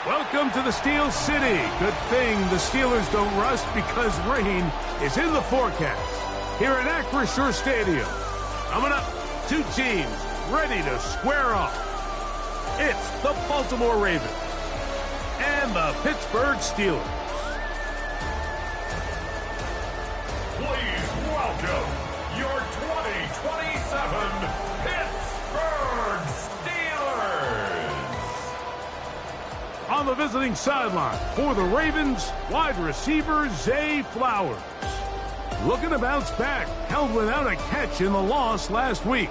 Welcome to the Steel City. Good thing the Steelers don't rust because rain is in the forecast. Here at Acrisure Stadium. Coming up, two teams ready to square off. It's the Baltimore Ravens and the Pittsburgh Steelers. Please welcome your 2027 Pittsburgh Steelers. On the visiting sideline for the Ravens, wide receiver Zay Flowers. Looking to bounce back, held without a catch in the loss last week.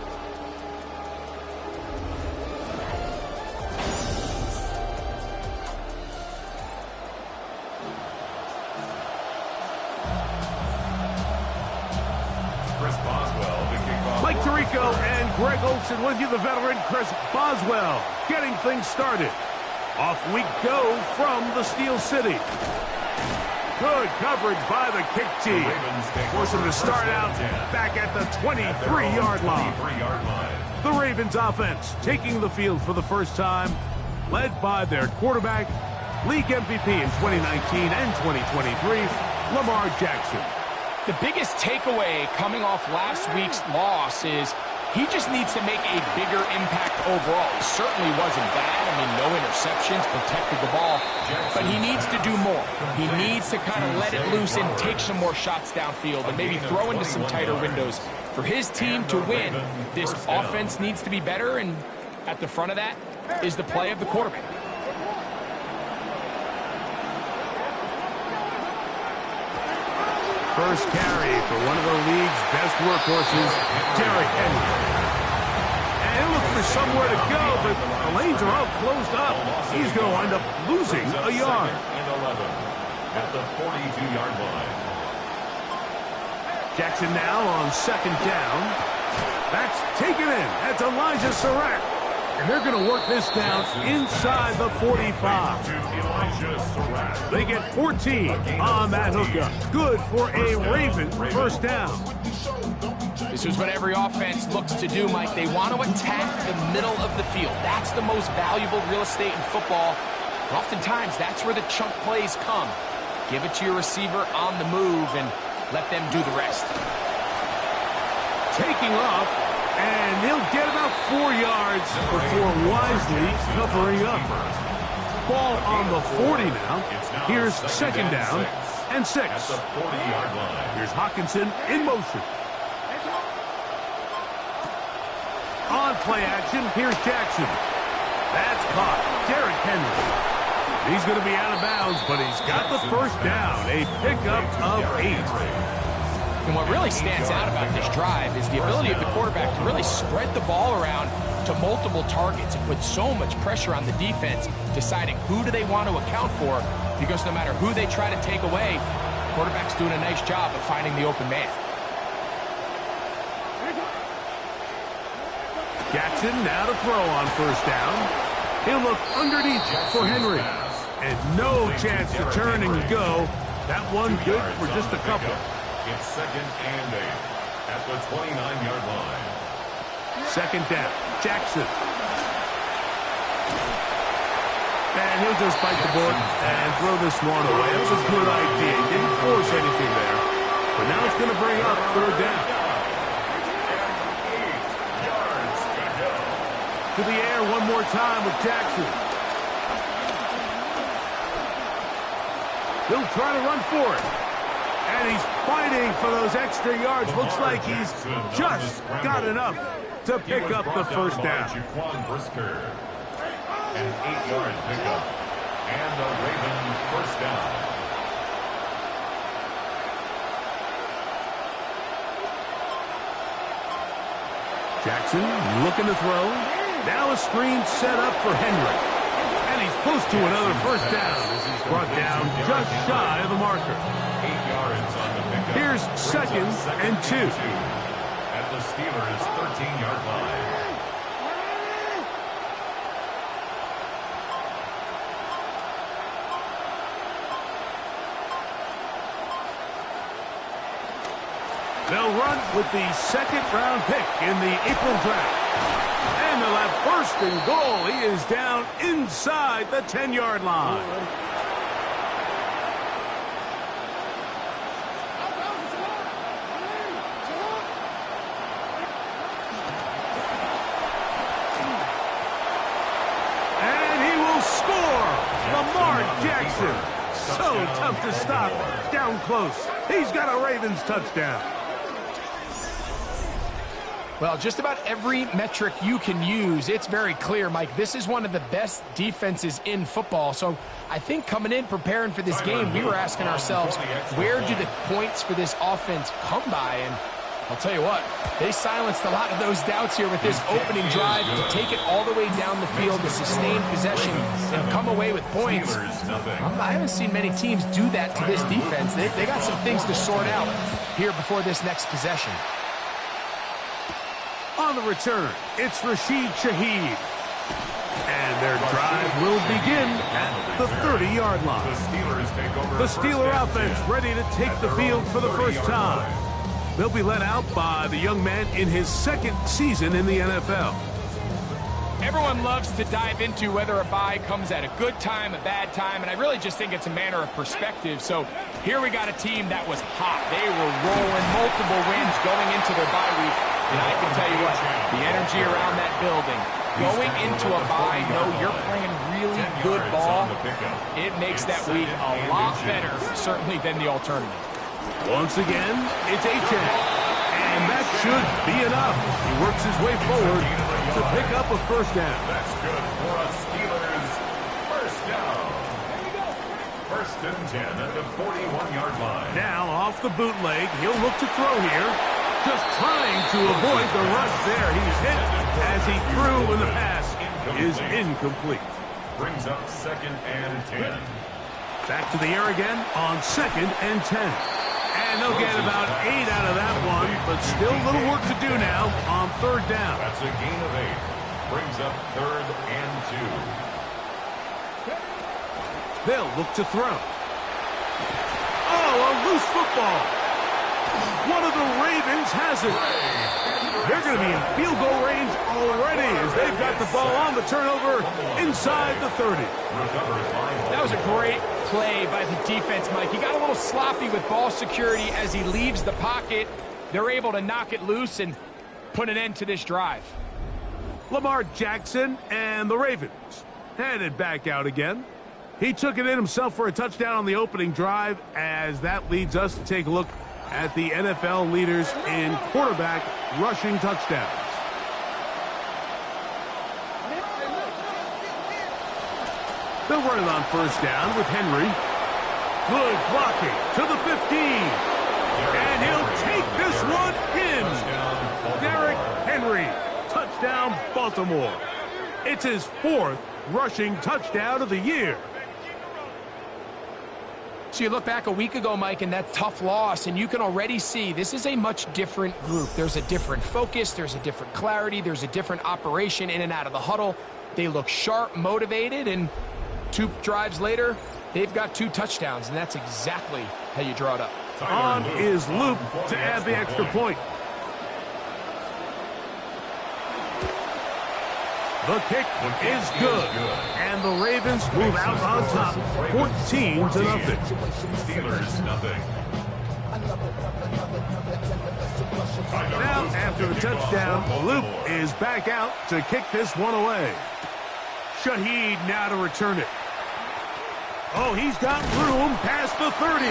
Mike Tirico and Greg Olsen with you, the veteran Chris Boswell, getting things started. Off we go from the Steel City. Good coverage by the kick team. Force him to start out back at the 23-yard line. The Ravens offense taking the field for the first time, led by their quarterback, league MVP in 2019 and 2023, Lamar Jackson. The biggest takeaway coming off last week's loss is he just needs to make a bigger impact overall. He certainly wasn't bad. I mean, no interceptions, protected the ball. But he needs to do more. He needs to kind of let it loose and take some more shots downfield and maybe throw into some tighter windows. For his team to win, this offense needs to be better, and at the front of that is the play of the quarterback. First carry for one of the league's best workhorses, Derrick Henry. And he'll look for somewhere to go, but the lanes are all closed up. He's going to wind up losing a yard. At the 42-yard line. Jackson now on second down. That's taken in. That's Elijah Surratt. And they're going to work this down inside the 45. They get 14 on that hookup. Good for a Raven first down. This is what every offense looks to do, Mike. They want to attack the middle of the field. That's the most valuable real estate in football. And oftentimes, that's where the chunk plays come. Give it to your receiver on the move and let them do the rest. Taking off. And he'll get about 4 yards before wisely covering up. Ball on the 40 now. Here's second down and 6. Here's Hawkinson in motion. On play action, here's Jackson. That's caught. Derrick Henry. He's going to be out of bounds, but he's got the first down. A pickup of 8. And what really stands out about this drive is the ability of the quarterback to really spread the ball around to multiple targets and put so much pressure on the defense, deciding who do they want to account for, because no matter who they try to take away, the quarterback's doing a nice job of finding the open man. Jackson now to throw on first down. He'll look underneath for Henry. And no chance to turn and go. That one good for just a couple. It's second and 8 at the 29-yard line. Second down, Jackson. And he'll just bite the bullet and throw this one away. It was a good idea. He didn't force anything there. But now it's going to bring up third down. 8 yards to go. To the air one more time with Jackson. He'll try to run for it. And he's fighting for those extra yards. Looks like he's just got enough to pick up the first down. An 8-yard pickup. And the Ravens first down. Jackson looking to throw. Now a screen set up for Henry. And he's close to another first down as he's brought down just shy of the marker. 8 yards on the pickup. Here's second and 2. At the Steelers' 13-yard line. They'll run with the second-round pick in the April draft. And they'll have first and goal. He is down inside the 10-yard line. And he will score. Lamar Jackson. So tough to stop. Down close. He's got a Ravens touchdown. Well, just about every metric you can use, it's very clear, Mike. This is one of the best defenses in football. So I think coming in, preparing for this game, we were asking ourselves, where do the points for this offense come by? And I'll tell you what, they silenced a lot of those doubts here with this opening drive to take it all the way down the field, to sustain possession, and come away with points. I haven't seen many teams do that to this defense. They got some things to sort out here before this next possession. On the return, it's Rashid Shaheed. And their drive will begin at the 30-yard line. The Steeler offense ready to take the field for the first time. They'll be led out by the young man in his second season in the NFL. Everyone loves to dive into whether a bye comes at a good time, a bad time, and I really just think it's a matter of perspective. So here we got a team that was hot. They were rolling, multiple wins going into their bye week. And I can tell you what, the energy around that building, going into a bye, know you're playing really good ball, it makes that week a lot better, certainly, than the alternative. Once again, it's Achane. And that should be enough. He works his way forward to pick up a first down. That's good for a Steelers first down. First and 10 at the 41-yard line. Now, off the bootleg, he'll look to throw here. Just trying to avoid the rush there. He's hit as he threw, and the pass is incomplete. Brings up second and 10. Back to the air again on second and 10. And they'll get about 8 out of that one, but still a little work to do now on third down. That's a gain of 8. Brings up third and 2. They'll look to throw. Oh, a loose football. One of the Ravens has it. They're going to be in field goal range already as they've got the ball on the turnover inside the 30. That was a great play by the defense, Mike. He got a little sloppy with ball security as he leaves the pocket. They're able to knock it loose and put an end to this drive. Lamar Jackson and the Ravens headed back out again. He took it in himself for a touchdown on the opening drive, as that leads us to take a look at the NFL leaders in quarterback rushing touchdowns. They'll run it on first down with Henry. Good blocking to the 15. And he'll take this one in. Derrick Henry. Touchdown, Baltimore. It's his 4th rushing touchdown of the year. So you look back a week ago, Mike, and that tough loss, and you can already see this is a much different group. There's a different focus. There's a different clarity. There's a different operation in and out of the huddle. They look sharp, motivated, and 2 drives later, they've got 2 touchdowns, and that's exactly how you draw it up. On is Luke to add the extra point. The kick is good, and the Ravens move out on top, 14-0. Steelers, nothing. Now, after the touchdown, Luke is back out to kick this one away. Shaheed now to return it. Oh, he's got room past the 30.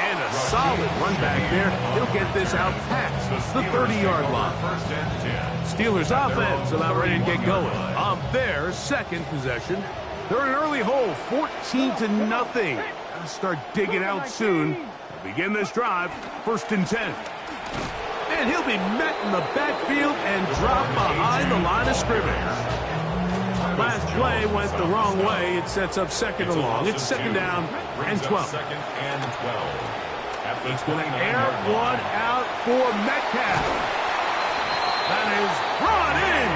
And a solid run back there. He'll get this out past the 30-yard line. First and 10. Steelers offense about ready to get going on their second possession. They're in an early hole, 14-0. Gotta start digging out soon. They'll begin this drive, first and 10. And he'll be met in the backfield and dropped behind the line of scrimmage. Last play went the wrong way. It sets up second and long. It's second down and 12. Second and 12. He's going to air one out for Metcalf. That is brought in.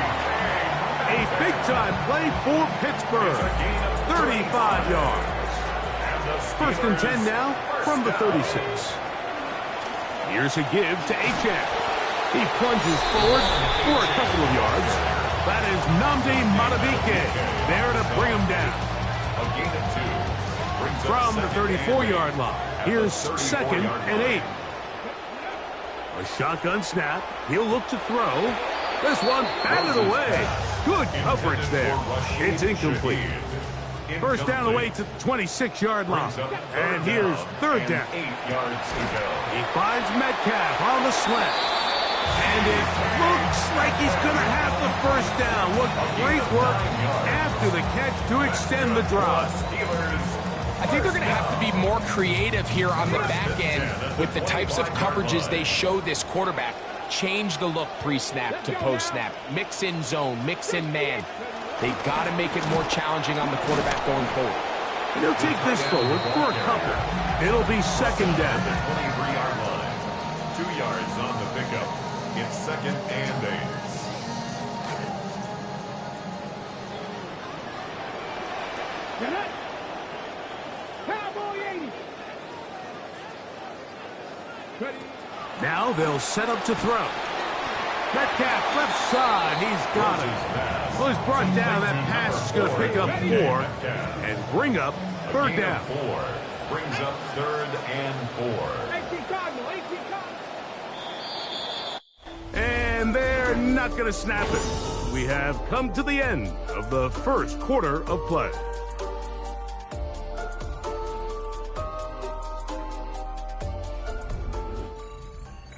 A big-time play for Pittsburgh. 35 yards. First and 10 now from the 36. Here's a give to Achane. He plunges forward for a couple of yards. That is Nnamdi Madubuike there to bring him down. A gain of 2. From the 34-yard line, here's 2nd and 8. A shotgun snap. He'll look to throw. This one batted away. Good coverage there. It's incomplete. First down away to the 26-yard line. And here's 3rd down. 8 yards to go. He finds Metcalf on the slant. And it looks like he's going to have the first down. What great work after the catch to extend the drive. I think they're going to have to be more creative here on the back end with the types of coverages they show this quarterback. Change the look pre-snap to post-snap. Mix in zone, mix in man. They've got to make it more challenging on the quarterback going forward. And he'll take this forward for a couple. It'll be 2nd down. 23-yard line. 2 yards on the pickup. It's 2nd and 8. Now they'll set up to throw. Metcalf left side. He's got it. Well, he's brought down. That pass is going to pick up 4 and bring up 3rd down. 4 brings up 3rd and 4. And they're not going to snap it. We have come to the end of the first quarter of play.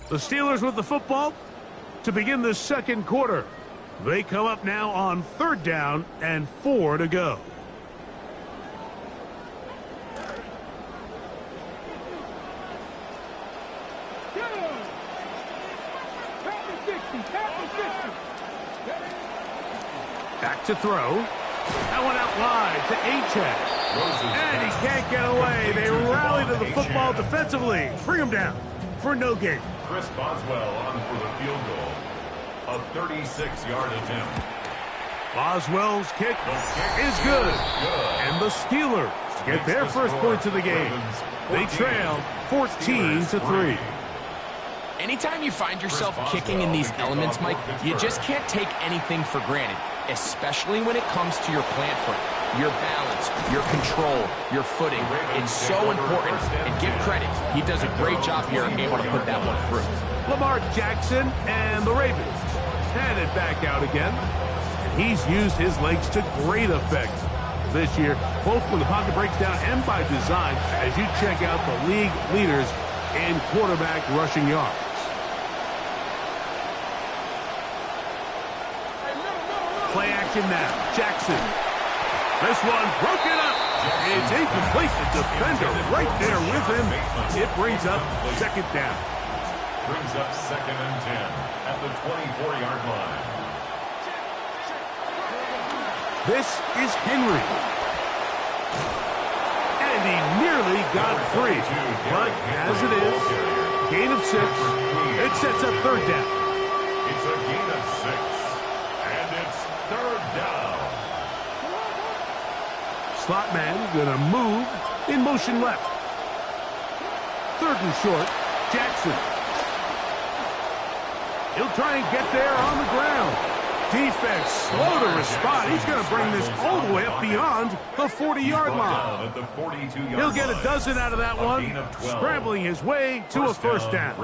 The Steelers with the football to begin the second quarter. They come up now on 3rd down and 4 to go. Back to throw. That one out wide to Achane. And he can't get away. They rally to the football defensively. Bring him down for no gain. Chris Boswell on for the field goal. A 36-yard attempt. Boswell's kick is good. And the Steelers get their first points of the game. They trail 14-3. Anytime you find yourself kicking in these elements, Mike, you just can't take anything for granted, especially when it comes to your plant foot, your balance, your control, your footing. It's so important, and give credit. He does a great job here able to put that one through. Lamar Jackson and the Ravens headed back out again. And he's used his legs to great effect this year, both when the pocket breaks down and by design, as you check out the league leaders in quarterback rushing yards. Play action now. Jackson. This one broken up. It's incomplete. The defender right there with him. It brings up 2nd down. Brings up 2nd and 10 at the 24-yard line. This is Henry. And he nearly got free. But as it is, gain of 6. It sets up 3rd down. It's a gain of 6. And it's 3rd down. Slot man going to move in motion left. 3rd and short. Jackson. He'll try and get there on the ground. Defense slow to respond. He's going to bring this all the way up beyond the 40-yard line. He'll get a dozen out of that one, scrambling his way to a first down.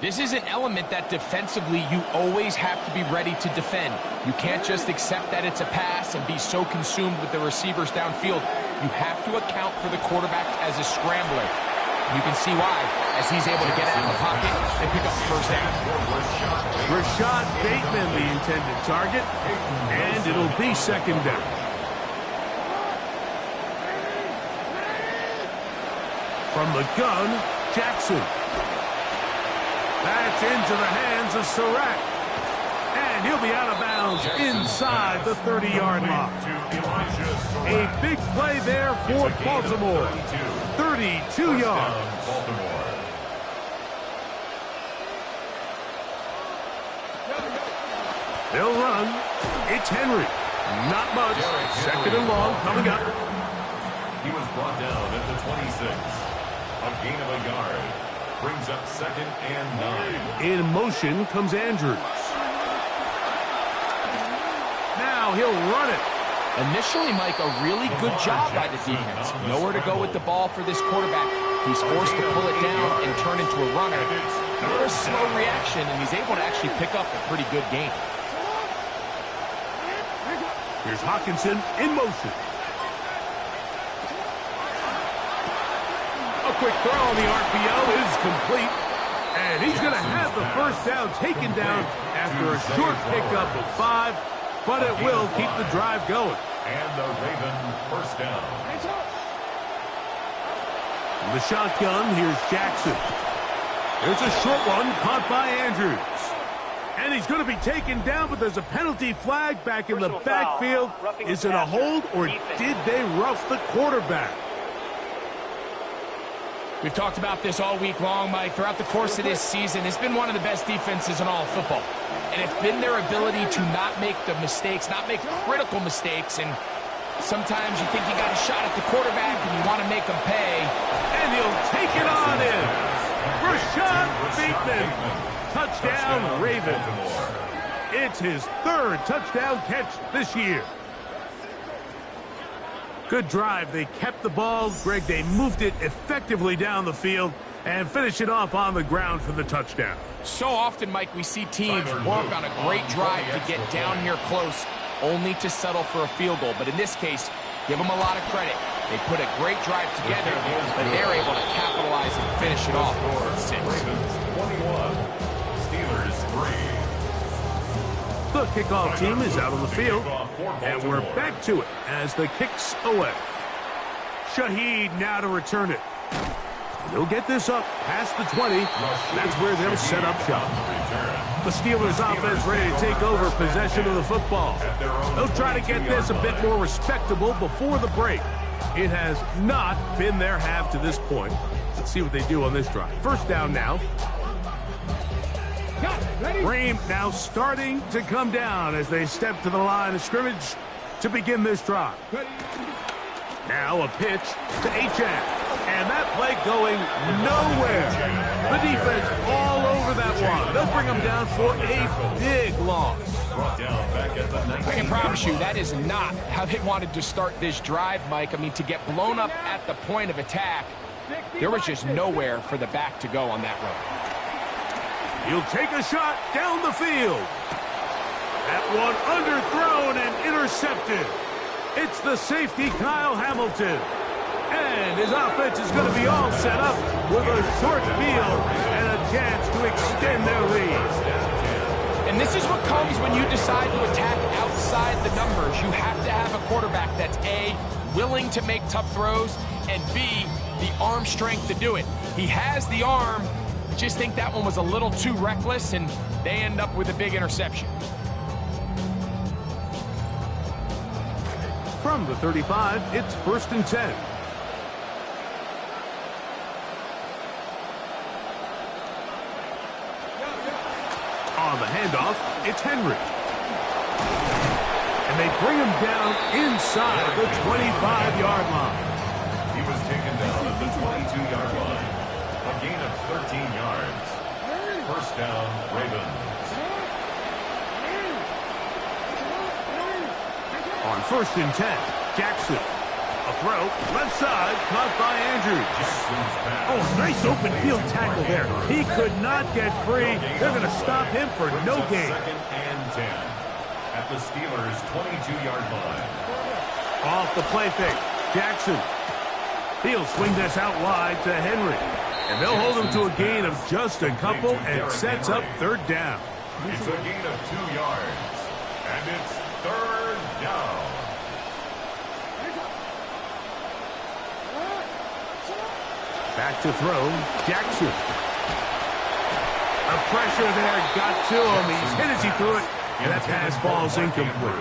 This is an element that defensively you always have to be ready to defend. You can't just accept that it's a pass and be so consumed with the receivers downfield. You have to account for the quarterback as a scrambler. You can see why, as he's able to get out of the pocket and pick up the first down. Rashad Bateman, the intended target, and it'll be 2nd down. From the gun, Jackson. That's into the hands of Surratt. And he'll be out of bounds inside the 30-yard line. A big play there for Baltimore. 32 yards. They'll run. It's Henry. Not much. 2nd and long coming up. He was brought down at the 26. A gain of a yard. brings up 2nd and 9. In motion comes Andrews. Now he'll run it. Initially, Mike, a really good job by the defense. Nowhere to go with the ball for this quarterback. He's forced to pull it down and turn into a runner. A little slow reaction, and he's able to actually pick up a pretty good game. Here's Hawkinson in motion. A quick throw on the RPO is complete. And he's going to have the first down taken down after a short pickup of 5. But it will keep the drive going. And the Raven first down. From the shotgun, here's Jackson. There's a short one caught by Andrews. And he's going to be taken down, but there's a penalty flag back in the backfield. Is it a hold, or did they rough the quarterback? We've talked about this all week long, Mike. Throughout the course of this season, it's been one of the best defenses in all of football. And it's been their ability to not make the mistakes, not make critical mistakes. And sometimes you think you got a shot at the quarterback and you want to make him pay. And he'll take it on in. Rashad Bateman. Touchdown, Ravens. It's his 3rd touchdown catch this year. Good drive. They kept the ball. Greg, they moved it effectively down the field and finish it off on the ground for the touchdown. So often, Mike, we see teams work on a great drive to get down here close, only to settle for a field goal. But in this case, give them a lot of credit. They put a great drive together, but they're able to capitalize and finish it off for 6. Ravens 21, Steelers 3. The kickoff team is out on the field, and we're back to it as the kick's away. Shaheed now to return it. They'll get this up past the 20. That's where they'll set up shop. The Steelers offense ready to take over possession of the football. They'll try to get this a bit more respectable before the break. It has not been their half to this point. Let's see what they do on this drive. First down now. Ream now starting to come down as they step to the line of scrimmage to begin this drive. Now a pitch to H.M. And that play going nowhere. The defense all over that one. They'll bring them down for a big loss. I can promise you that is not how they wanted to start this drive, Mike. I mean, to get blown up at the point of attack, there was just nowhere for the back to go on that run. He'll take a shot down the field. That one underthrown and intercepted. It's the safety, Kyle Hamilton. And his offense is going to be all set up with a short field and a chance to extend their lead. And this is what comes when you decide to attack outside the numbers. You have to have a quarterback that's A, willing to make tough throws, and B, the arm strength to do it. He has the arm. Just think that one was a little too reckless, and they end up with a big interception. From the 35, it's 1st and 10. On the handoff, it's Henry. And they bring him down inside the 25-yard line. He was taken down at the 22-yard line. A gain of 13 yards. First down, Ravens. On 1st and 10, Jackson. A throw, left side, caught by Andrews. Oh, nice open field tackle there. He could not get free. They're going to stop him for no gain. 2nd and 10 at the Steelers' 22-yard line. Off the play fake, Jackson. He'll swing this out wide to Henry. And they'll hold him to a gain of just a couple and sets up 3rd down. It's a gain of 2 yards. And it's 3rd down. Back to throw, Jackson. The pressure there got to him. He's hit as he threw it, and that pass falls incomplete.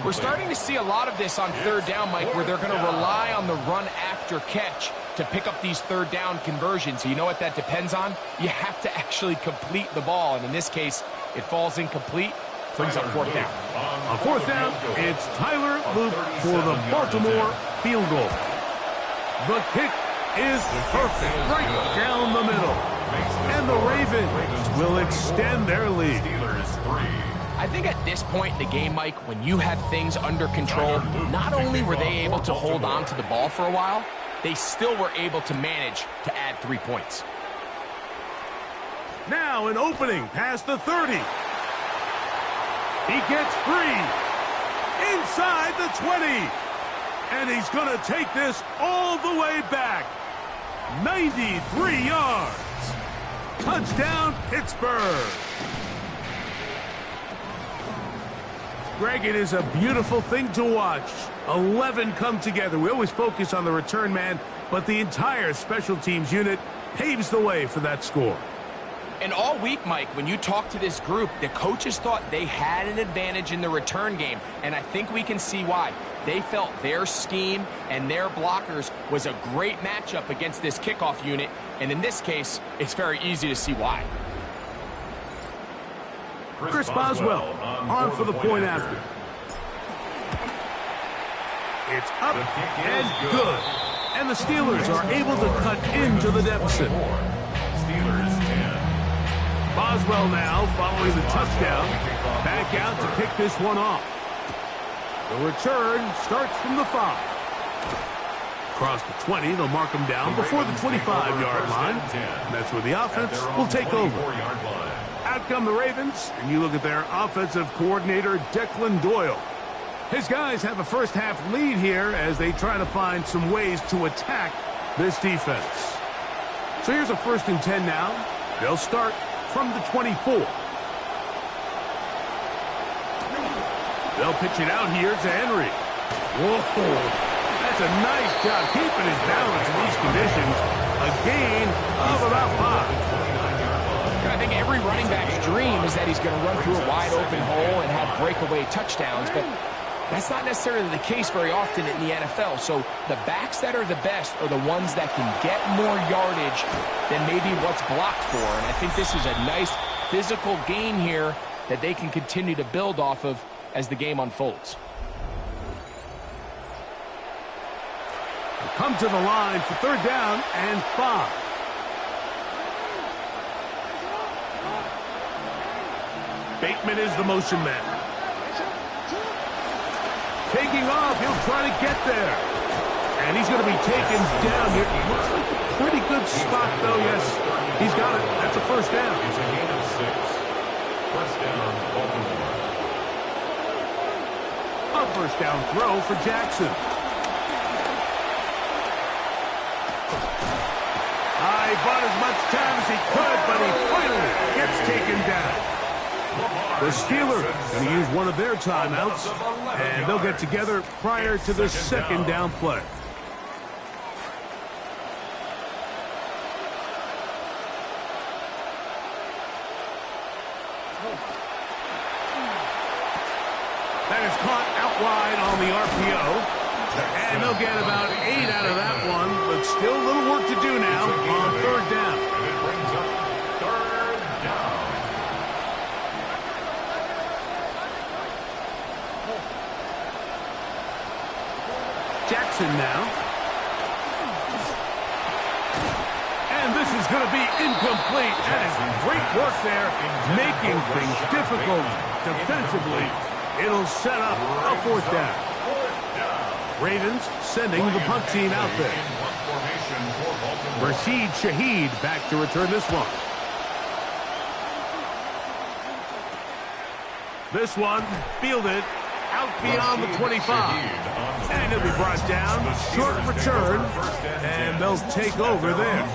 We're starting to see a lot of this on 3rd down, Mike, where they're going to rely on the run after catch to pick up these 3rd down conversions. You know what that depends on? You have to actually complete the ball, and in this case, it falls incomplete. Brings up 4th down. On 4th down, it's Tyler Luke for the Baltimore field goal. The kick is perfect, right down the middle. And the Ravens will extend their lead. I think at this point in the game, Mike, when you have things under control, not only were they able to hold on to the ball for a while, they still were able to manage to add 3 points. Now an opening past the 30. He gets free inside the 20. And he's going to take this all the way back. 93 yards. Touchdown, Pittsburgh. Greg, it is a beautiful thing to watch. 11 come together. We always focus on the return man, but the entire special teams unit paves the way for that score. And all week, Mike, when you talk to this group, the coaches thought they had an advantage in the return game, and I think we can see why. They felt their scheme and their blockers was a great matchup against this kickoff unit, and in this case, it's very easy to see why. Chris Boswell on for the point after. It's up and good. And the Steelers are able to cut into the deficit. Steelers 10. Boswell now following the touchdown. Back out to kick this one off. The return starts from the 5. Across the 20, they'll mark him down before the 25-yard line. And that's where the offense will take over. Out come the Ravens, and you look at their offensive coordinator, Declan Doyle. His guys have a first-half lead here as they try to find some ways to attack this defense. So here's a 1st and 10 now. They'll start from the 24. They'll pitch it out here to Henry. Whoa, that's a nice job keeping his balance in these conditions. A gain of about 5. I think every running back's dream is that he's going to run through a wide-open hole and have breakaway touchdowns, but that's not necessarily the case very often in the NFL. So the backs that are the best are the ones that can get more yardage than maybe what's blocked for, and I think this is a nice physical gain here that they can continue to build off of as the game unfolds. Come to the line for 3rd down and 5. Bateman is the motion man. Taking off, he'll try to get there. And he's going to be taken down here. Looks like a pretty good spot, though, yes. He's got it. That's a 1st down. It's a gain of 6. 1st down, Baltimore. A 1st down throw for Jackson. He bought as much time as he could, but he finally gets taken down. The Steelers going to use one of their timeouts, and they'll get together prior to the 2nd down play. That is caught out wide on the RPO, and they'll get about 8 out of that one, but still a little work to do now on 3rd down. And it brings up 3rd down. Jackson now. And this is going to be incomplete. That is great work there, making things difficult defensively. It'll set up a 4th down. Ravens sending the punt team out there. Rashid Shaheed back to return this one. This one fielded out beyond the 25. And he'll be brought down. Short return. And they'll take over there.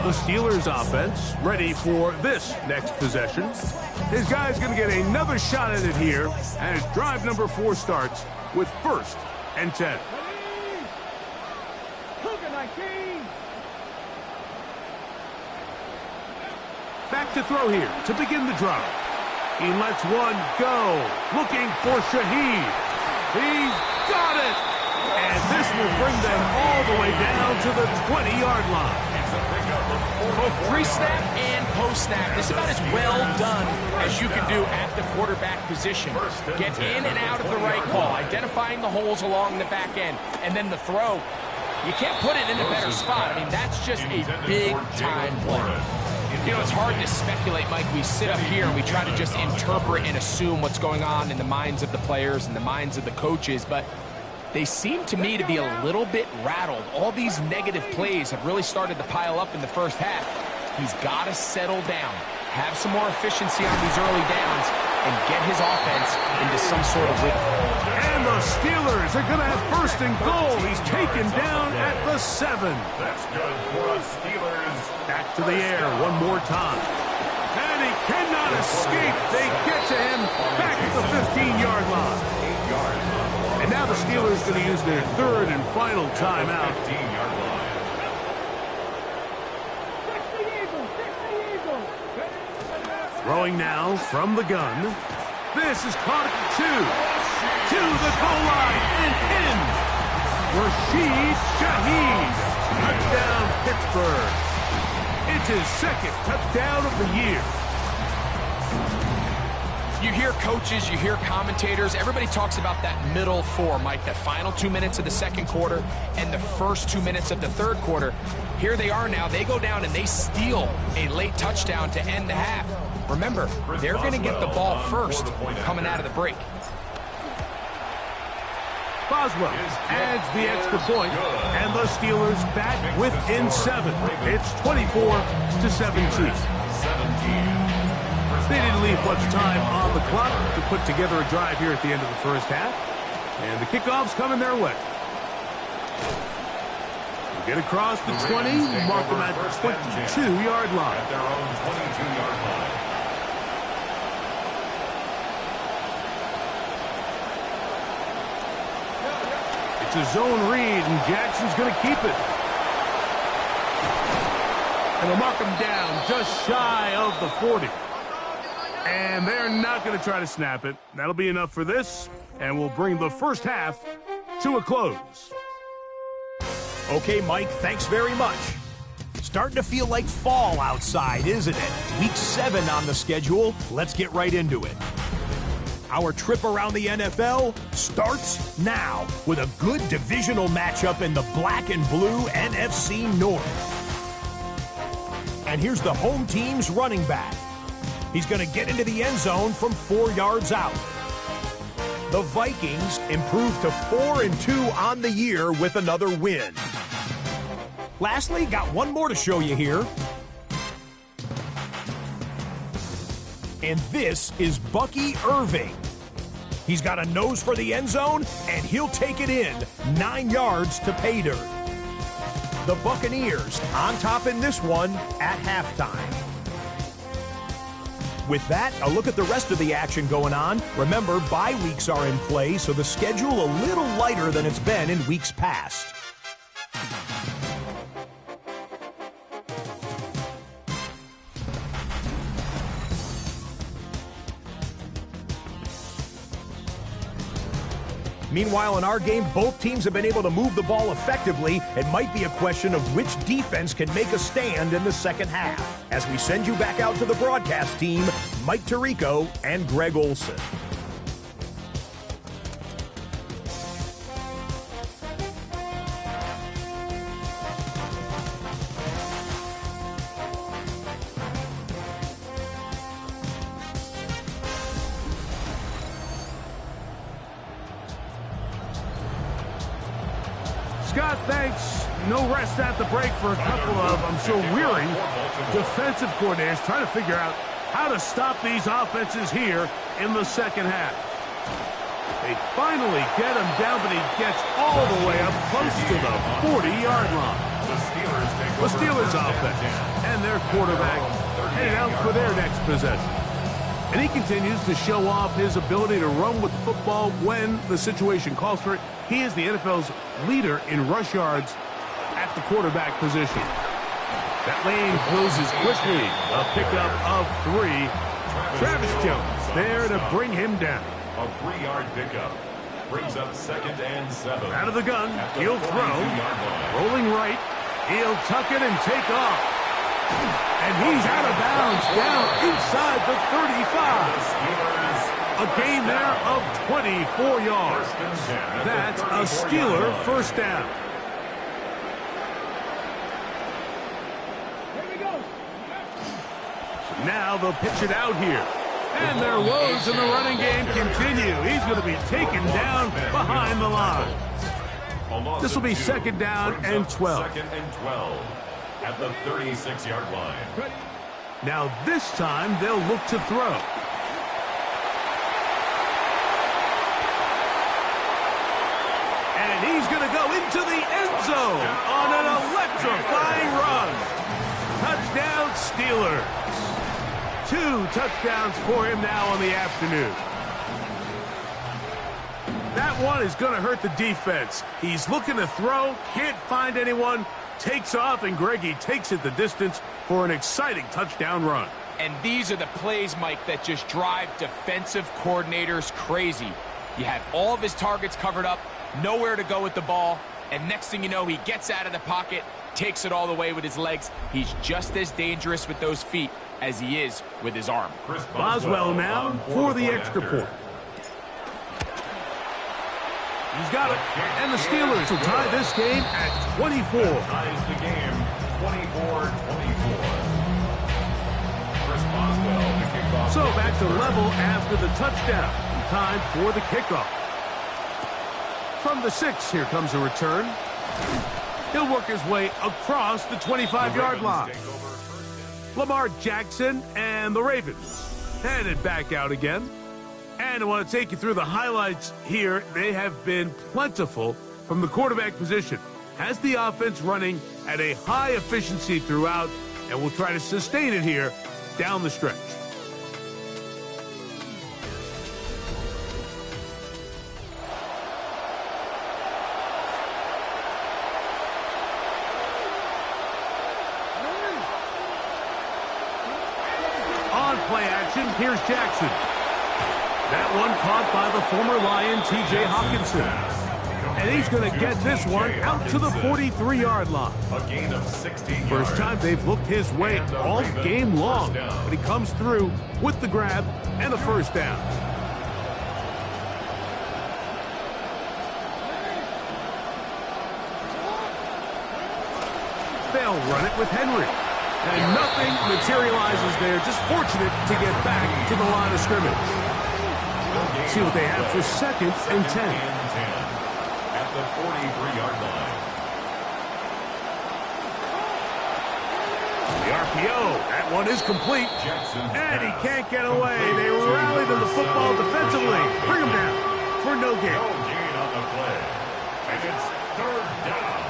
The Steelers offense ready for this next possession. His guy's going to get another shot at it here as drive number 4 starts with 1st and 10. Back to throw here to begin the drive. He lets one go. Looking for Shaheed. He's got it. And this will bring them all the way down to the 20-yard line. Both pre-snap and post-snap. This is about as well done as you can do at the quarterback position. Get in and out of the right call, identifying the holes along the back end, and then the throw. You can't put it in a better spot. I mean, that's just a big-time play. You know, it's hard to speculate, Mike. We sit up here and we try to just interpret and assume what's going on in the minds of the players and the minds of the coaches, but they seem to me to be a little bit rattled. All these negative plays have really started to pile up in the first half. He's got to settle down, have some more efficiency on these early downs, and get his offense into some sort of rhythm. And the Steelers are going to have first and goal. He's taken down at the 7. That's good for the Steelers. Back to the air one more time. And he cannot escape. They get to him back at the 15-yard line. And now the Steelers are going to use their third and final timeout. 15-yard line. Throwing now from the gun. This is caught at 2. To the goal line and in. Rashid Shaheed. Touchdown, Pittsburgh. It's his second touchdown of the year. You hear coaches, you hear commentators, everybody talks about that middle four, Mike, the final 2 minutes of the second quarter and the first 2 minutes of the third quarter. Here they are now. They go down and they steal a late touchdown to end the half. Remember, they're going to get the ball first coming out of the break. Boswell adds the extra point, and the Steelers back within 7. It's 24-17. They didn't leave much time on the clock to put together a drive here at the end of the first half. And the kickoff's coming their way. Get across the 20, mark them at the 22-yard line. At their own 22-yard line. It's a zone read, and Jackson's going to keep it. And they'll mark him down just shy of the 40. And they're not going to try to snap it. That'll be enough for this, and we'll bring the first half to a close. Okay, Mike, thanks very much. Starting to feel like fall outside, isn't it? Week 7 on the schedule. Let's get right into it. Our trip around the NFL starts now with a good divisional matchup in the black and blue NFC North. And here's the home team's running back. He's going to get into the end zone from 4 yards out. The Vikings improved to 4-2 on the year with another win. Lastly, got one more to show you here. And this is Bucky Irving. He's got a nose for the end zone, and he'll take it in 9 yards to pay dirt. The Buccaneers on top in this one at halftime. With that, a look at the rest of the action going on. Remember, bye weeks are in play, so the schedule a little lighter than it's been in weeks past. Meanwhile, in our game, both teams have been able to move the ball effectively. It might be a question of which defense can make a stand in the second half. As we send you back out to the broadcast team, Mike Tirico and Greg Olson. Scott, thanks. No rest at the break for a couple of, I'm sure, weary defensive coordinators trying to figure out how to stop these offenses here in the second half. They finally get him down, but he gets all the way up close to the 40-yard line. The Steelers offense and their quarterback headed out for their next possession. And he continues to show off his ability to run with the football when the situation calls for it. He is the NFL's leader in rush yards at the quarterback position. That lane closes quickly. A pickup of 3. Travis Jones there to bring him down. A 3-yard pickup brings up 2nd and 7. Out of the gun, he'll throw. Rolling right, he'll tuck it and take off. And he's out of bounds, down inside the 35. A gain there of 24 yards. That's a Steeler first down. Now they'll pitch it out here. And their woes in the running game continue. He's going to be taken down behind the line. This will be second down and 12. Second and 12 at the 36-yard line. Now this time they'll look to throw. And he's going to go into the end zone on an electrifying run. Touchdown Steelers. 2 touchdowns for him now on the afternoon. That one is going to hurt the defense. He's looking to throw, can't find anyone, takes off, and Greggy takes it the distance for an exciting touchdown run. And these are the plays, Mike, that just drive defensive coordinators crazy. You have all of his targets covered up, nowhere to go with the ball, and next thing you know, he gets out of the pocket, takes it all the way with his legs. He's just as dangerous with those feet as he is with his arm. Boswell now for the extra point. He's got it, and the Steelers will tie this game at 24. Ties the game 24-24. So back to level after the touchdown. Time for the kickoff. From the 6, here comes a return. He'll work his way across the 25-yard line. Lamar Jackson and the Ravens headed back out again. And I want to take you through the highlights here. They have been plentiful from the quarterback position. Has the offense running at a high efficiency throughout, and we'll try to sustain it here down the stretch. On play action, here's Jackson. That one caught by the former Lion, T.J. Hawkinson. And he's going to get this one out to the 43-yard line. A gain of 16 yards. First time they've looked his way all game long, but he comes through with the grab and the first down. They'll run it with Henry. And nothing materializes there. Just fortunate to get back to the line of scrimmage. See what they have for second and 10. At the 43-yard line. The RPO. That one is complete. And he can't get away. They rally to the football defensively. Bring him down for no gain. No gain on the play. And it's third down.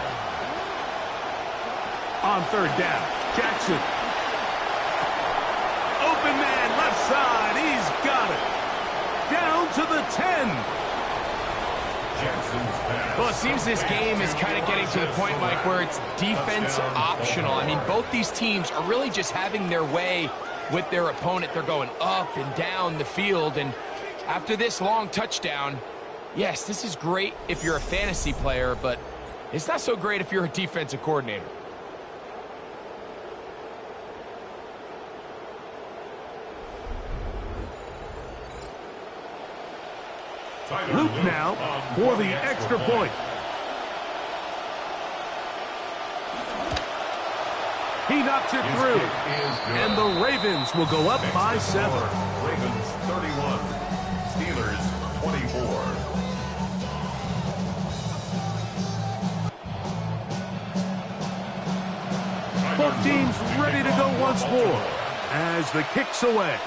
On third down, Jackson. Open man, left side. He's got it. Down to the 10. Well, it seems this game is kind of getting to the point, Mike, where it's defense optional. I mean, both these teams are really just having their way with their opponent. They're going up and down the field, and after this long touchdown, yes, this is great if you're a fantasy player, but it's not so great if you're a defensive coordinator. Luke now for the extra point. He knocks it through. And the Ravens will go up by 7. Ravens 31. Steelers 24. Both teams ready to go once more as the kick's away.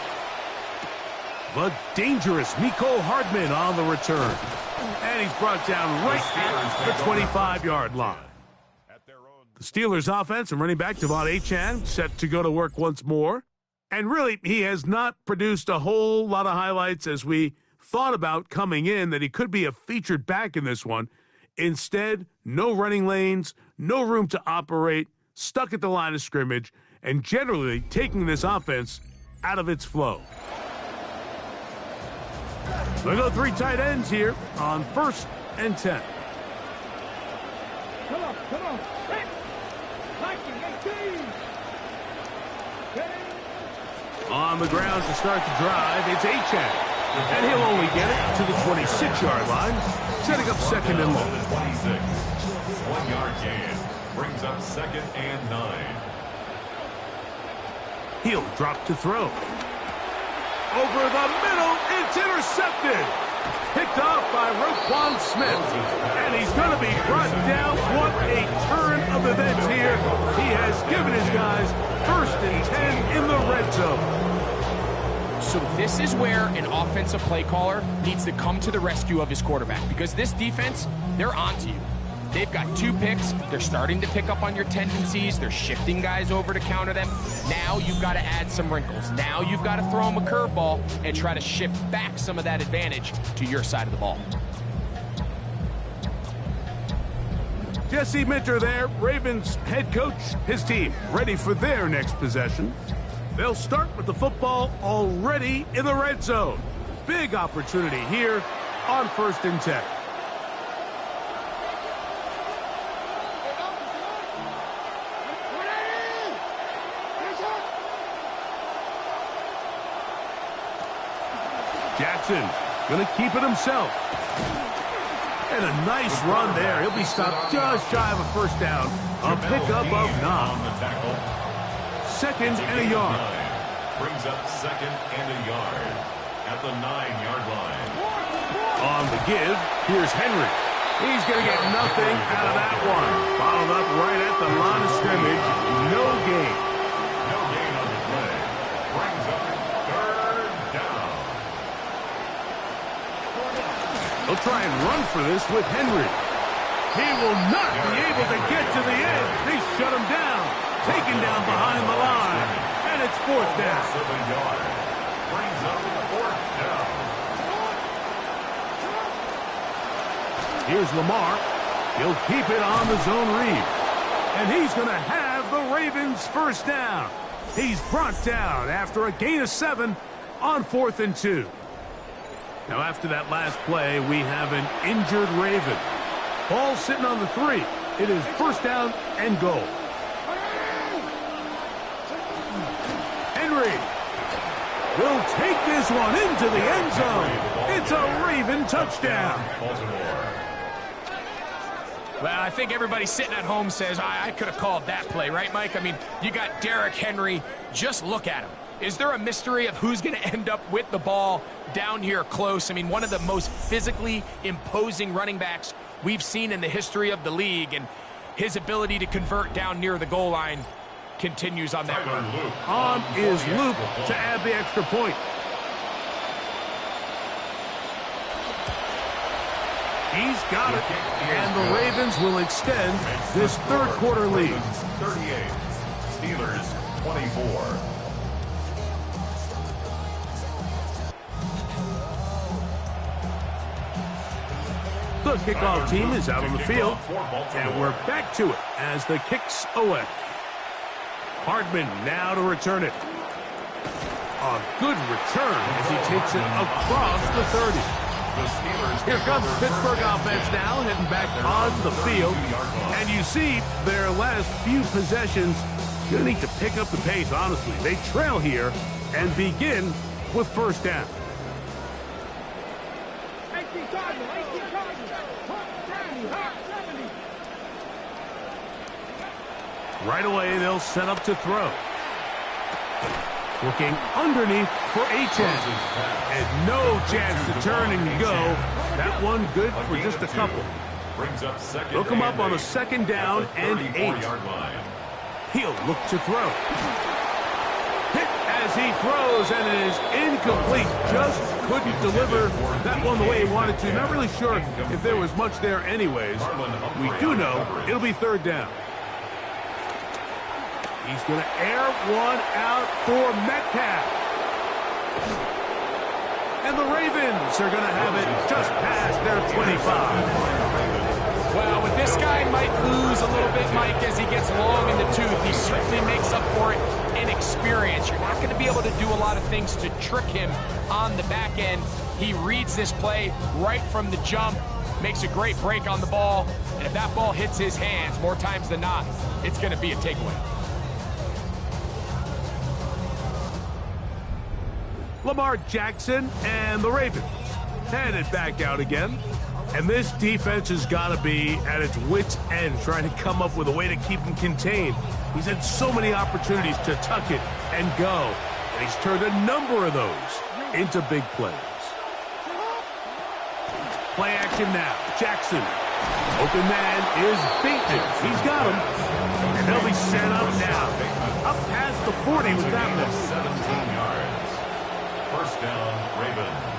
The dangerous Mecole Hardman on the return. And he's brought down right at the 25-yard line. The Steelers offense and running back Devon Achane set to go to work once more. And really, he has not produced a whole lot of highlights as we thought about coming in that he could be a featured back in this one. Instead, no running lanes, no room to operate, stuck at the line of scrimmage, and generally taking this offense out of its flow. They'll go 3 tight ends here on 1st and 10. Come on. On the ground to start the drive, it's Achane. And he'll only get it to the 26-yard line, setting up second and long. 26. 1-yard gain brings up second and 9. He'll drop to throw. Over the middle, it's intercepted. Picked off by Roquan Smith. And he's going to be brought down. What a turn of events here. He has given his guys 1st and 10 in the red zone. So this is where an offensive play caller needs to come to the rescue of his quarterback, because this defense, they're onto you. They've got 2 picks. They're starting to pick up on your tendencies. They're shifting guys over to counter them. Now you've got to add some wrinkles. Now you've got to throw them a curveball and try to shift back some of that advantage to your side of the ball. Jesse Minter there, Ravens head coach, his team ready for their next possession. They'll start with the football already in the red zone. Big opportunity here on 1st and 10. Jackson going to keep it himself. And a nice run there. He'll be stopped just shy of a 1st down. A pickup of 9. 2nd and a yard. Brings up 2nd and a yard at the 9-yard line. On the give, here's Henry. He's going to get nothing out of that one. Followed up right at the line of scrimmage. No gain. No gain on the play. Brings up 3rd down. They'll try and run for this with Henry. He will not be able to get to the end. They shut him down. Taken down behind the line. And it's 4th down. 7 yards. Brings up 4th down. Here's Lamar. He'll keep it on the zone read. And he's going to have the Ravens 1st down. He's brought down after a gain of 7 on 4th and 2. Now, after that last play, we have an injured Raven. Ball sitting on the 3. It is 1st down and goal. Henry will take this one into the end zone. It's a Raven touchdown. Well, I think everybody sitting at home says, I could have called that play, right, Mike? I mean, you got Derrick Henry. Just look at him. Is there a mystery of who's going to end up with the ball down here close? I mean, one of the most physically imposing running backs we've seen in the history of the league, and his ability to convert down near the goal line continues on that run. On is Luke to add the extra point. He's got it, and the Ravens will extend this 3rd quarter lead. 38, Steelers 24. The kickoff team is out on the field, and we're back to it as the kick's away. Hardman now to return it. A good return as he takes it across the 30. Here comes Pittsburgh offense now, heading back onto the field. And you see their last few possessions, going to need to pick up the pace, honestly. They trail here and begin with 1st down. Right away, they'll set up to throw. Looking underneath for Achane. And no chance to turn and go. That one good for just a couple. They'll come up on a 2nd down and 8. He'll look to throw. Hit as he throws, and it is incomplete. Just couldn't deliver that one the way he wanted to. Not really sure if there was much there anyways. We do know it'll be 3rd down. He's going to air one out for Metcalf. And the Ravens are going to have it just past their 25. Well, with this guy might lose a little bit, Mike, as he gets long in the tooth. He certainly makes up for it in experience. You're not going to be able to do a lot of things to trick him on the back end. He reads this play right from the jump, makes a great break on the ball, and if that ball hits his hands more times than not, it's going to be a takeaway. Lamar Jackson and the Ravens headed back out again. And this defense has got to be at its wits' end trying to come up with a way to keep him contained. He's had so many opportunities to tuck it and go, and he's turned a number of those into big plays. Play action now. Jackson. Open man is Bateman. He's got him. And they'll be set up now. Up past the 40 with that one. 17 yards. First down, Ravens.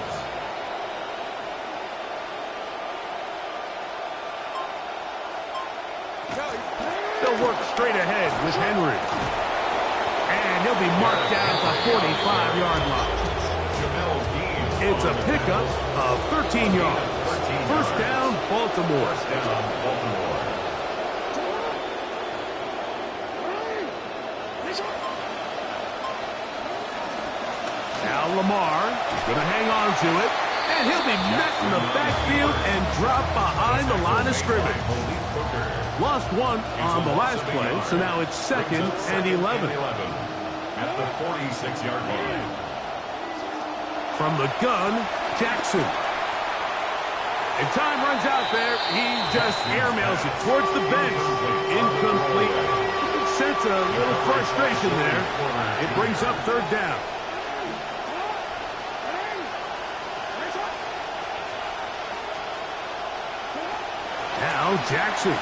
They'll work straight ahead with Henry. And he'll be marked down at the 45-yard line. It's a pickup of 13 yards. First down, Baltimore. Now Lamar going to hang on to it. And he'll be met in the backfield and dropped behind the line of scrimmage. Lost one on the last play, so now it's 2nd and 11. At the 46-yard line. From the gun, Jackson. And time runs out there. He just airmails it towards the bench. Incomplete. You can sense a little frustration there. It brings up 3rd down. Now Jackson.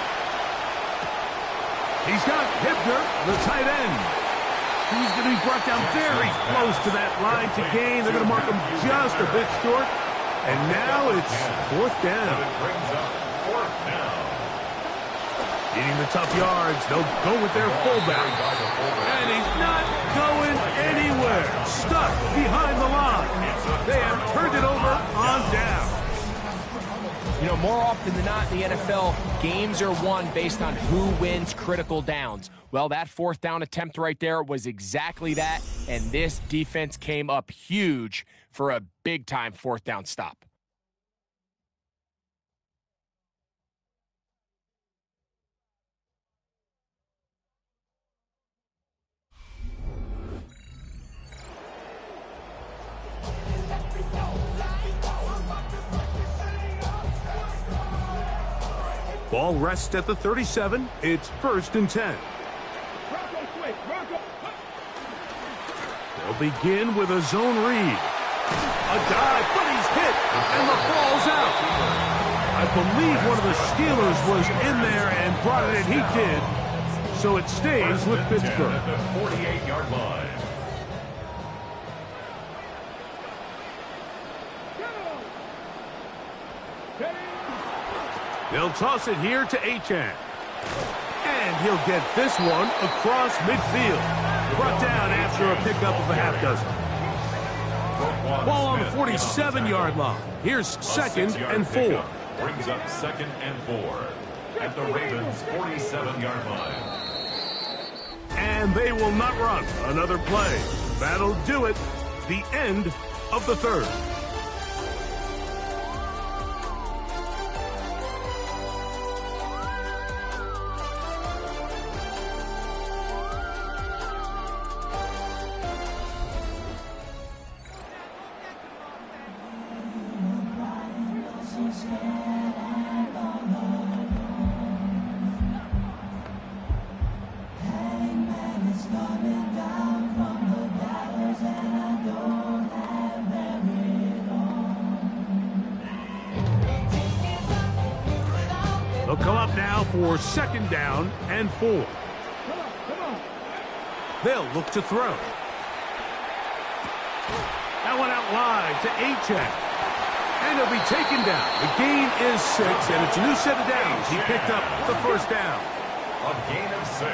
He's got Hibner, the tight end. He's going to be brought down very close to that line to gain. They're going to mark him just a bit short. And now it's 4th down. It brings up 4th down. Needing the tough yards, they'll go with their fullback. And he's not going anywhere. Stuck behind the line. They have turned it over on down. You know, more often than not in the NFL, games are won based on who wins critical downs. Well, that 4th down attempt right there was exactly that, and this defense came up huge for a big-time 4th down stop. Ball rests at the 37. It's 1st and 10. They'll begin with a zone read. A dive, but he's hit, and the ball's out. I believe one of the Steelers was in there and brought it in. He did. So it stays with Pittsburgh. At the 48-yard line. They'll toss it here to Achane. And he'll get this one across midfield. Brought down after a pickup of a half dozen. Ball on the 47-yard line. Here's 2nd and 4. Brings up 2nd and 4 at the Ravens' 47-yard line. And they will not run another play. That'll do it. The end of the 3rd. They'll come up now for 2nd down and 4. They'll look to throw. That one out wide to Achane. And he'll be taken down. The gain is 6, and it's a new set of downs. He picked up the 1st down. A gain of 6.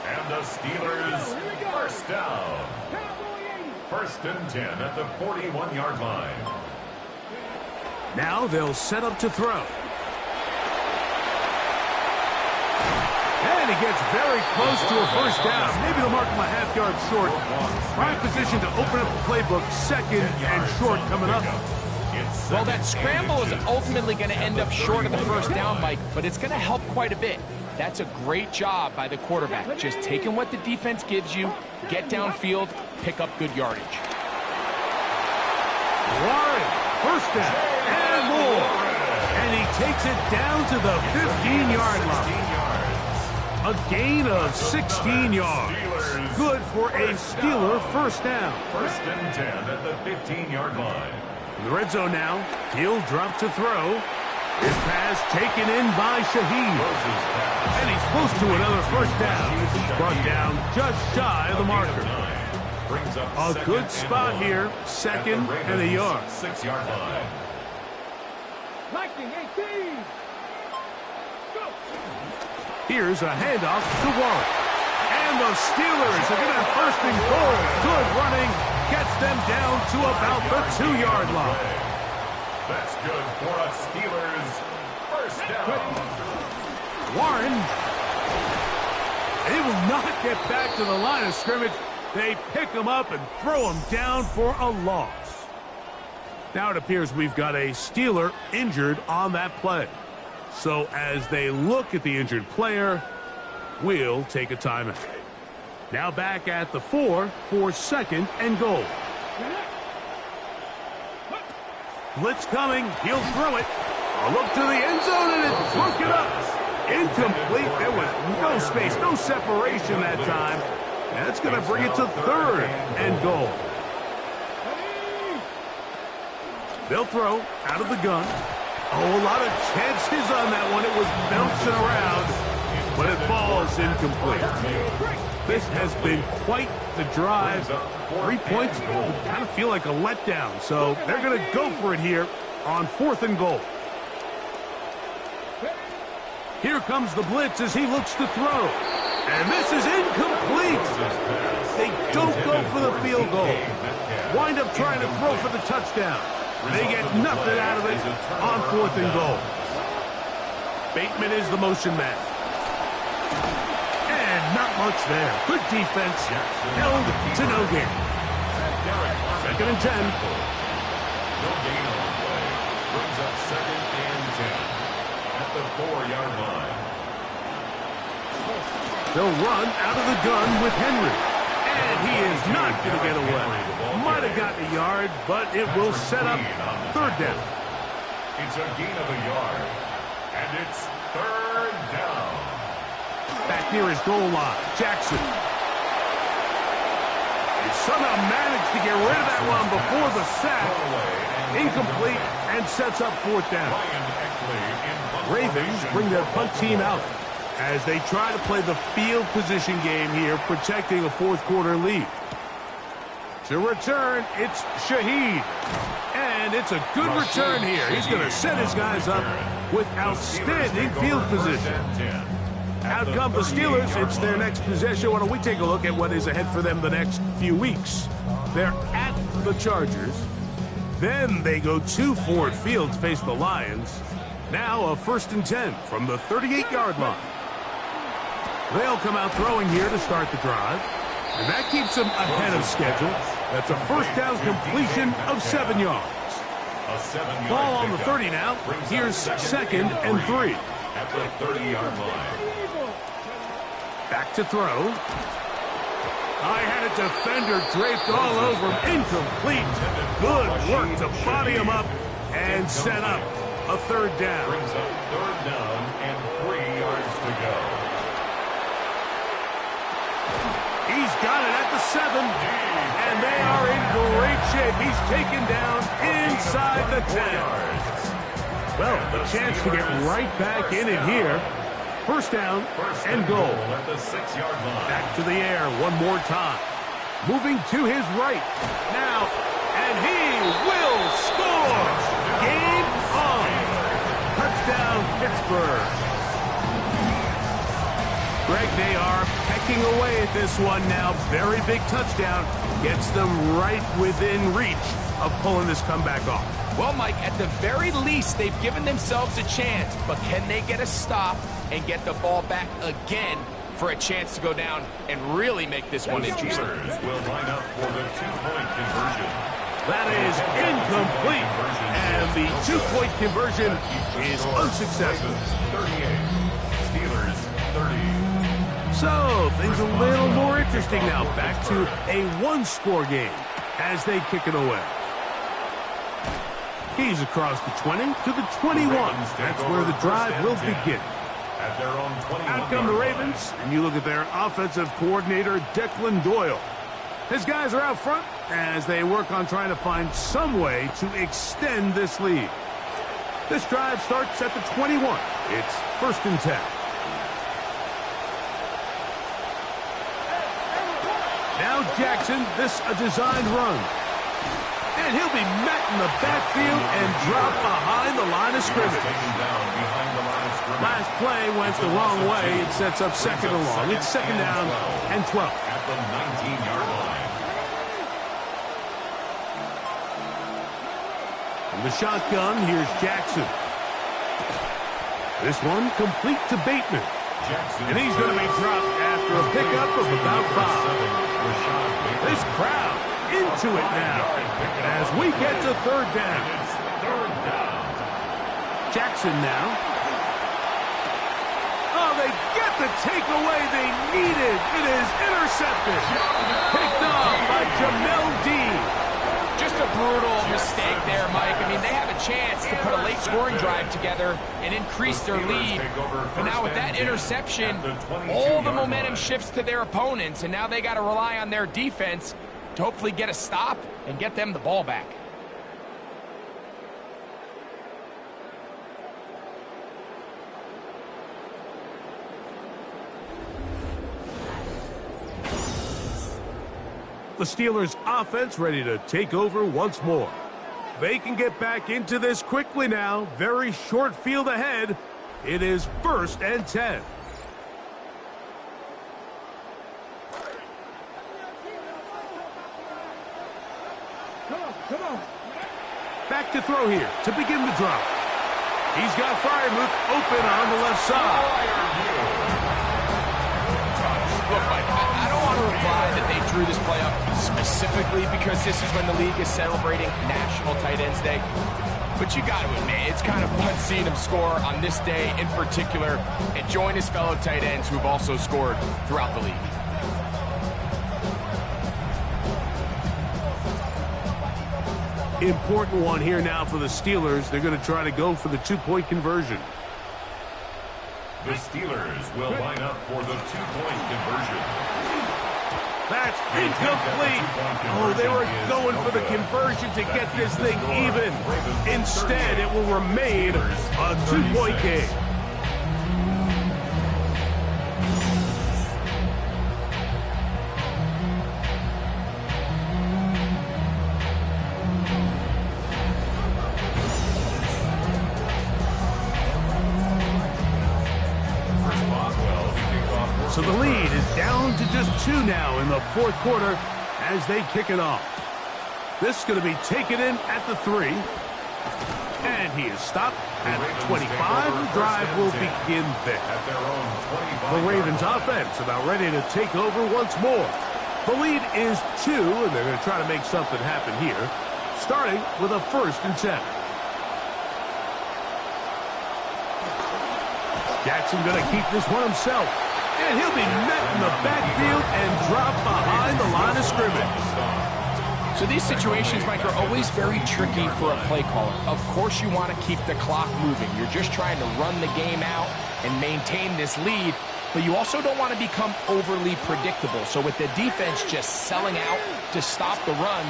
And the Steelers, 1st down. 1st and 10 at the 41-yard line. Now they'll set up to throw. And he gets very close to a 1st down. Maybe they'll mark him a half-yard short. Prime position to open up the playbook. 2nd and short coming up. Well, that scramble is ultimately going to end up short of the 1st down, Mike, but it's going to help quite a bit. That's a great job by the quarterback. Just taking what the defense gives you, get downfield, pick up good yardage. Warren, 1st down and more. takes it down to the 15-yard line. A gain of 16 yards. Good for a Steeler first down. First and 10 at the 15-yard line. In the red zone now. He'll drop to throw. His pass taken in by Shaheed. And he's close to another first down. Brought down just shy of the marker. A good spot here. Second and a yard. 6-yard line. Here's a handoff to Warren. And the Steelers are going to have first and goal. Good running. Gets them down to about the 2-yard line. That's good for a Steelers first down. Warren. They will not get back to the line of scrimmage. They pick him up and throw him down for a loss. Now it appears we've got a Steeler injured on that play. So as they look at the injured player, we'll take a timeout. Now back at the 4 for second and goal. Blitz coming. He'll throw it. A look to the end zone, and it's broken up. Incomplete. There was no space, no separation that time. That's going to bring it to third and goal. They'll throw out of the gun. Oh, a lot of chances on that one. It was bouncing around, but it falls incomplete. This has been quite the drive. 3 points kind of feel like a letdown, so they're going to go for it here on fourth and goal. Here comes the blitz as he looks to throw. And this is incomplete. They don't go for the field goal. Wind up trying to throw for the touchdown. They get nothing out of it on fourth and goal. Bateman is the motion man. And not much there. Good defense. Held to no gain. Second and 10. No gain on the play. Brings up second and 10 at the 4-yard line. They'll run out of the gun with Henry. And he is not going to get away. Might have gotten a yard, but it will set up third down. It's a gain of a yard. And it's third down. Back near his goal line, Jackson. He somehow managed to get rid of that one before the sack. Incomplete and sets up fourth down. Ravens bring their punt team out as they try to play the field position game here, protecting a fourth quarter lead. To return, it's Shaheed. And it's a good return here. He's going to set his guys up with outstanding field position. Out come the Steelers. It's their next possession. Why don't we take a look at what is ahead for them the next few weeks? They're at the Chargers. Then they go to Ford Field to face the Lions. Now a first and 10 from the 38-yard line. They'll come out throwing here to start the drive. And that keeps them ahead of schedule. That's a first down completion of 7 yards. Ball on the 30 now. Here's second and 3. At the 30-yard line. Back to throw. I had a defender draped all over him. Incomplete. Good work to body him up and set up a third down. Brings up third down and 3 yards to go. He's got it at the 7. And they are in great shape. He's taken down inside the 10. Well, the chance to get right back in it here. First down and goal. At the 6-yard line. Back to the air one more time. Moving to his right. Now, and he will score. Game on. Touchdown, Pittsburgh. Greg, they are pecking away at this one now. Very big touchdown. Gets them right within reach of pulling this comeback off. Well, Mike, at the very least, they've given themselves a chance. But can they get a stop and get the ball back again for a chance to go down and really make this one interesting? Steelers will line up for the 2-point conversion. That is incomplete. And the 2-point conversion is unsuccessful. 38. Steelers 30. So, things a little more interesting now. Back to a one-score game as they kick it away. He's across the 20 to the 21. That's where the drive will begin. At their own 21. Out come the Ravens, and you look at their offensive coordinator, Declan Doyle. His guys are out front as they work on trying to find some way to extend this lead. This drive starts at the 21. It's 1st and 10. Now Jackson, this a designed run. And he'll be met in the backfield and dropped behind the line of scrimmage. Last play went the wrong way. It sets up 2nd and long. It's 2nd down and 12. At the 19-yard line. From the shotgun, here's Jackson. This one complete to Bateman. And he's going to be dropped after a pickup of about 5. This crowd into it now as we get to 3rd down. Jackson now. Oh, they get the takeaway they needed. It is intercepted. Picked off by Jamel Dean. Just a brutal mistake there, Mike. I mean, they have a chance to put a late scoring drive together and increase their lead. But now with that interception, all the momentum shifts to their opponents, and now they got to rely on their defense to hopefully get a stop and get them the ball back. The Steelers' offense ready to take over once more. They can get back into this quickly now. Very short field ahead. It is 1st and 10. Come on. Back to throw here to begin the drive. He's got Freiermuth open on the left side. Look, Mike, I don't want to imply that they drew this play up specifically because this is when the league is celebrating National Tight Ends Day. But you got to admit, it's kind of fun seeing him score on this day in particular and join his fellow tight ends who've also scored throughout the league. Important one here now for the Steelers. They're going to try to go for the 2-point conversion. The Steelers will line up for the 2-point conversion. That's incomplete. Oh, they were going for the conversion to get this thing even. Instead, it will remain a 2-point game. So the lead is down to just 2 now in the 4th quarter as they kick it off. This is going to be taken in at the 3. And he is stopped at the 25. The drive will begin there. The Ravens offense about ready to take over once more. The lead is 2, and they're going to try to make something happen here, starting with a 1st and 10. Jackson going to keep this one himself. And he'll be met in the backfield and dropped behind the line of scrimmage. So these situations, Mike, are always very tricky for a play caller. Of course you want to keep the clock moving. You're just trying to run the game out and maintain this lead, but you also don't want to become overly predictable. So with the defense just selling out to stop the run,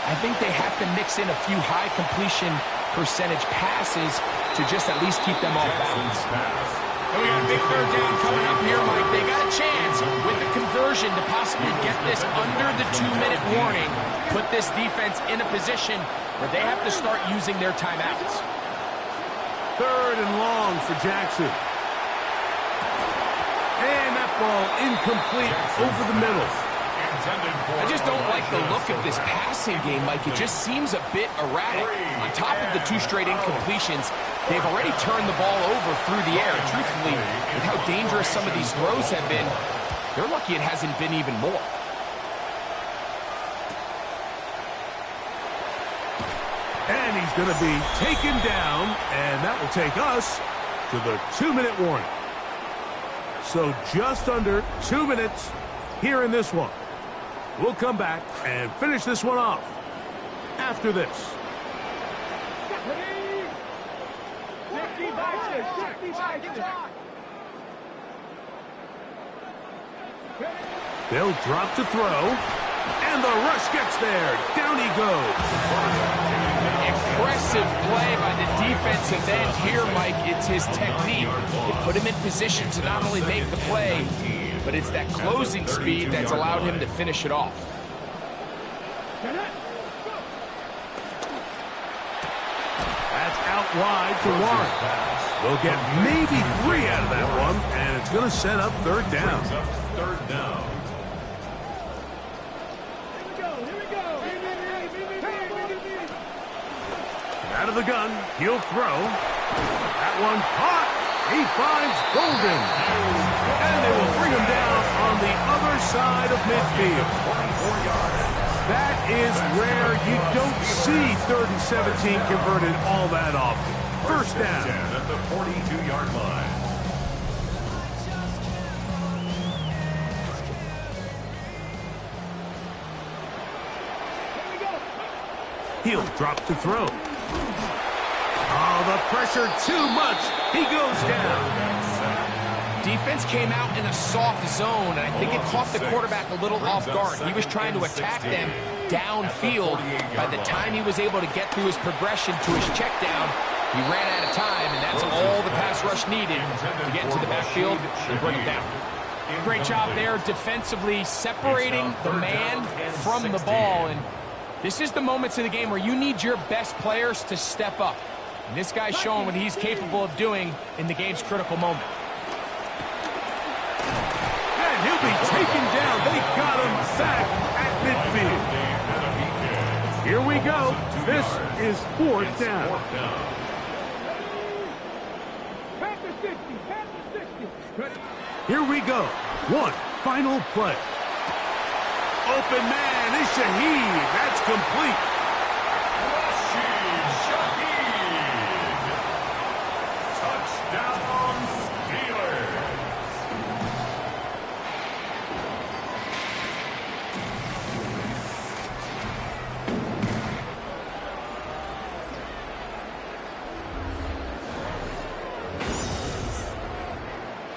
I think they have to mix in a few high completion percentage passes to just at least keep them off balance. And we got a big 3rd down coming up here, Mike. They got a chance with the conversion to possibly get this under the 2-minute warning, put this defense in a position where they have to start using their timeouts. 3rd and long for Jackson. And that ball incomplete over the middle. I just don't like the look of this passing game, Mike. It just seems a bit erratic. On top of the 2 straight incompletions, they've already turned the ball over through the air. Truthfully, with how dangerous some of these throws have been, they're lucky it hasn't been even more. And he's going to be taken down, and that will take us to the 2-minute warning. So just under 2 minutes here in this one. We'll come back and finish this one off after this. They'll drop to throw. And the rush gets there. Down he goes. Impressive play by the defensive end here, Mike. It's his technique. It put him in position to not only make the play, but it's that closing speed that's allowed him to finish it off. That's out wide to Warren. They'll get maybe 3 out of that one, and it's going to set up third down. Third down. Out of the gun, he'll throw. That one caught. He finds Golden. And they will bring him down on the other side of midfield. 24 yards. That is rare. You don't see 3rd and 17 converted all that often. First down. At the 42-yard line. He'll drop to throw. Oh, the pressure too much. He goes down. Defense came out in a soft zone, and I think it caught the quarterback a little off guard. He was trying to attack them downfield. By the time he was able to get through his progression to his check down, he ran out of time, and that's all the pass rush needed to get into the backfield and bring him down. Great job there defensively, separating the man from the ball. And this is the moments of the game where you need your best players to step up. And this guy's showing what he's capable of doing in the game's critical moment. And he'll be taken down. They got him back at midfield. Here we go. This is 4th down. Here we go. One final play. Open man is Shaheed. That's complete. Touchdown, Steelers.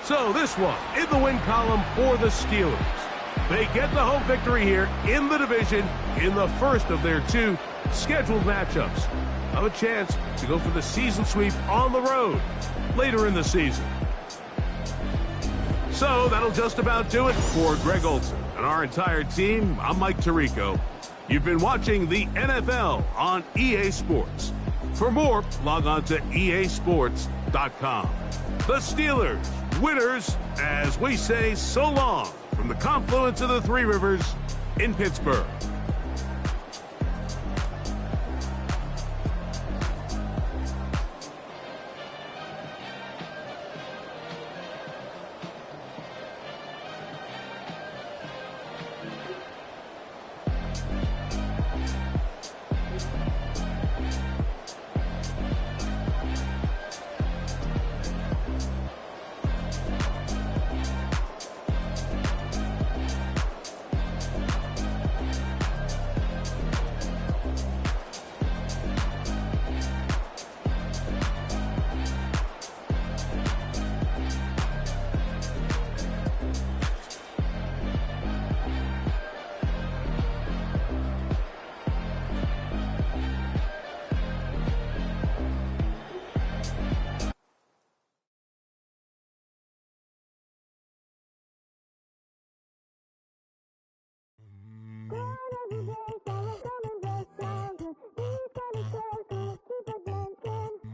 So this one in the win column for the Steelers. They get the home victory here in the division in the first of their 2 scheduled matchups. Have a chance to go for the season sweep on the road later in the season. So that'll just about do it for Greg Olson and our entire team. I'm Mike Tirico. You've been watching the NFL on EA Sports. For more, log on to easports.com. The Steelers, winners, as we say so long from the confluence of the 3 rivers in Pittsburgh. Everybody.